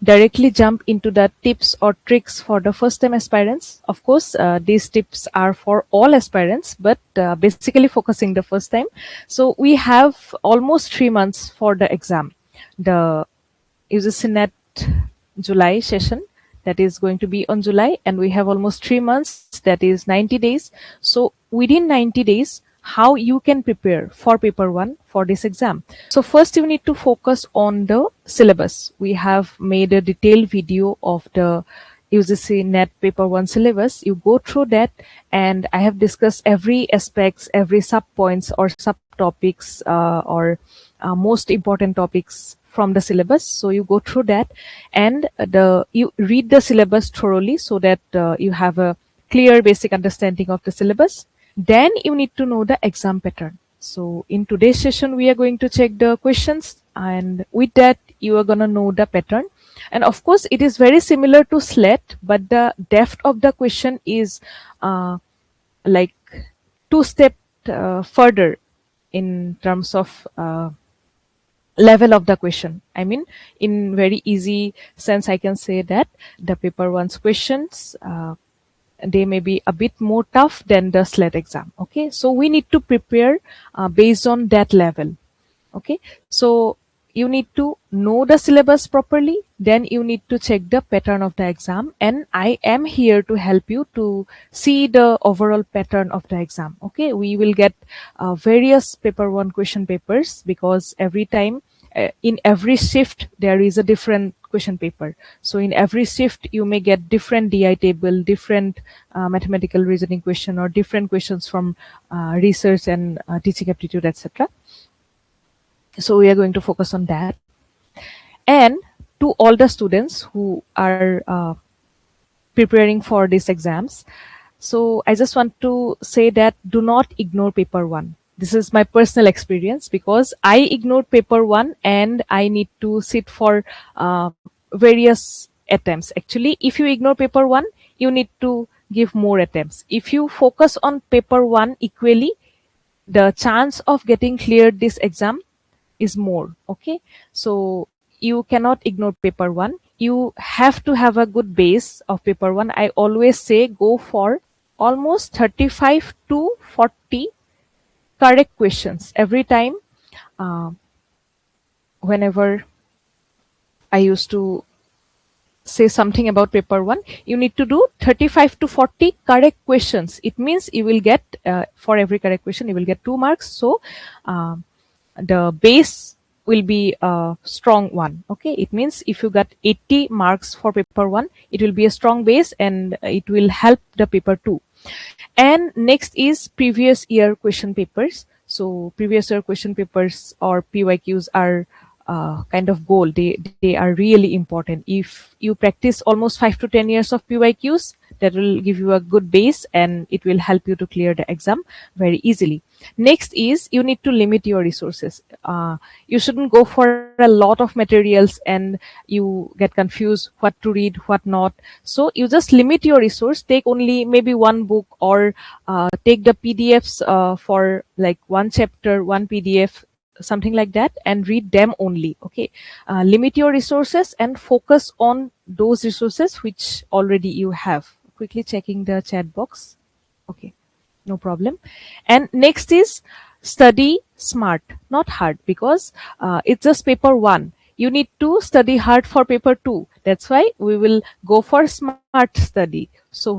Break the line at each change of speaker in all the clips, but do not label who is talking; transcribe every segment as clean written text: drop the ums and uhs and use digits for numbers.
directly jump into the tips or tricks for the first time aspirants. Of course, these tips are for all aspirants, but basically focusing the first time. So we have almost 3 months for the exam. The UGC NET July session, that is going to be on July, and we have almost 3 months, that is 90 days. So within 90 days, how you can prepare for paper 1 for this exam. So first you need to focus on the syllabus. We have made a detailed video of the UGC NET paper 1 syllabus. You go through that, and I have discussed every aspects, every sub points or subtopics or most important topics from the syllabus. So you go through that, and you read the syllabus thoroughly so that you have a clear basic understanding of the syllabus. Then you need to know the exam pattern. So in today's session, we are going to check the questions, and with that, you are going to know the pattern. And of course, it is very similar to SLAT, but the depth of the question is like 2 steps further in terms of level of the question. I mean, in very easy sense, I can say that the paper 1's questions, they may be a bit more tough than the SLAT exam. Okay, so we need to prepare based on that level. Okay, so you need to know the syllabus properly, then you need to check the pattern of the exam, and I am here to help you to see the overall pattern of the exam. Okay, we will get various paper 1 question papers, because every time in every shift there is a different question paper. So in every shift you may get different DI table, different mathematical reasoning question, or different questions from research and teaching aptitude, etc. So we are going to focus on that. And to all the students who are preparing for these exams, so I just want to say that do not ignore paper 1. This is my personal experience, because I ignored paper 1 and I need to sit for various attempts. Actually, if you ignore paper 1, you need to give more attempts. If you focus on paper 1 equally, the chance of getting cleared this exam is more. Okay, so you cannot ignore paper 1. You have to have a good base of paper 1. I always say go for almost 35 to 40 correct questions every time. Whenever I used to say something about paper 1, you need to do 35 to 40 correct questions. It means you will get for every correct question you will get 2 marks. So the base will be a strong one. Okay, it means if you got 80 marks for paper 1, it will be a strong base, and it will help the paper 2. And next is previous year question papers. So previous year question papers or PYQs are kind of gold. They are really important. If you practice almost 5 to 10 years of PYQs, that will give you a good base, and it will help you to clear the exam very easily. Next is you need to limit your resources. You shouldn't go for a lot of materials and you get confused what to read, what not. So you just limit your resource. Take only maybe one book, or take the PDFs for like one chapter, one PDF, something like that, and read them only. Okay, limit your resources and focus on those resources which already you have. Quickly checking the chat box. Okay, no problem. And next is study smart, not hard, because it's just paper 1. You need to study hard for paper 2. That's why we will go for smart study. So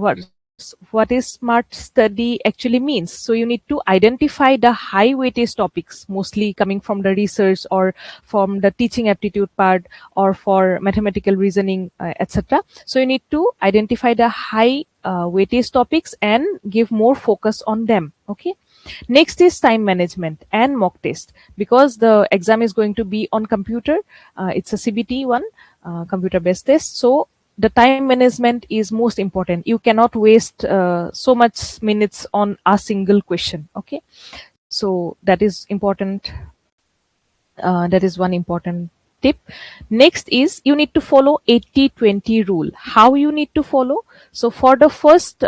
what is smart study actually means? So you need to identify the high weightage topics, mostly coming from the research or from the teaching aptitude part or for mathematical reasoning, etc. So you need to identify the high weightage topics and give more focus on them. Okay. Next is time management and mock test, because the exam is going to be on computer. It's a CBT one, computer based test. So the time management is most important. You cannot waste so much minutes on a single question. Okay, so that is important. That is one important tip. Next is you need to follow 80-20 rule. How you need to follow? So for the first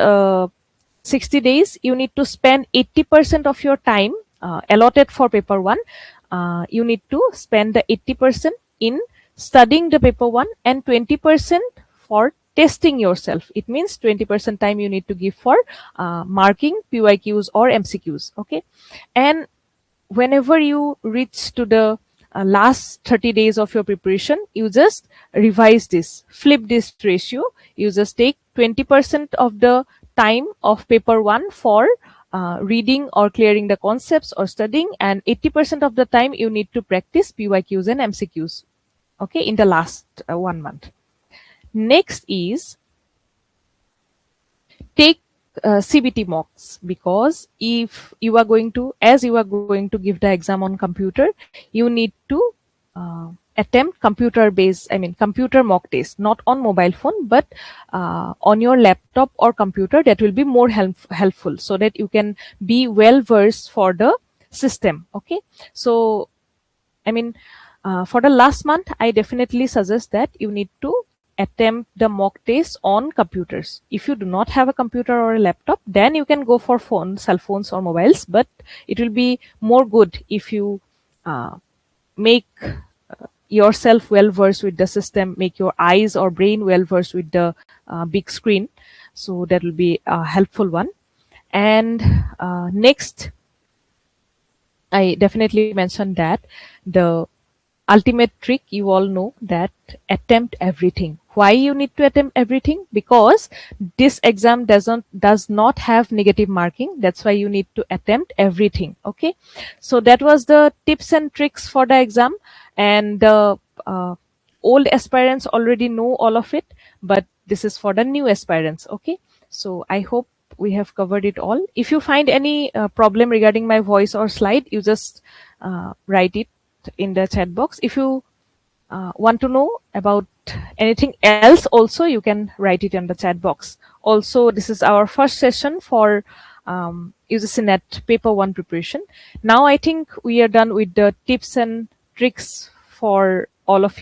60 days, you need to spend 80% of your time allotted for paper 1. You need to spend the 80% in studying the paper 1 and 20% for testing yourself. It means 20% time you need to give for marking PYQs or MCQs. Okay. And whenever you reach to the last 30 days of your preparation, you just revise this, flip this ratio. You just take 20% of the time of paper 1 for reading or clearing the concepts or studying, and 80% of the time you need to practice PYQs and MCQs, okay, in the last 1 month. Next is take CBT mocks, because if you are going to, as you are going to give the exam on computer, you need to attempt computer based, I mean computer mock test, not on mobile phone, but on your laptop or computer. That will be more helpful, so that you can be well versed for the system. Okay, so I mean, for the last month, I definitely suggest that you need to attempt the mock test on computers. If you do not have a computer or a laptop, then you can go for cell phones or mobiles, but it will be more good if you make yourself well versed with the system, make your eyes or brain well versed with the big screen. So that will be a helpful one. And next, I definitely mentioned that the ultimate trick, you all know that attempt everything. Why you need to attempt everything? Because this exam does not have negative marking. That's why you need to attempt everything. Okay, so that was the tips and tricks for the exam, and the old aspirants already know all of it, but this is for the new aspirants. Okay, so I hope we have covered it all. If you find any problem regarding my voice or slide, you just write it in the chat box. If you want to know about anything else also, you can write it in the chat box. Also, this is our first session for UGC NET paper 1 preparation. Now I think we are done with the tips and tricks for all of you.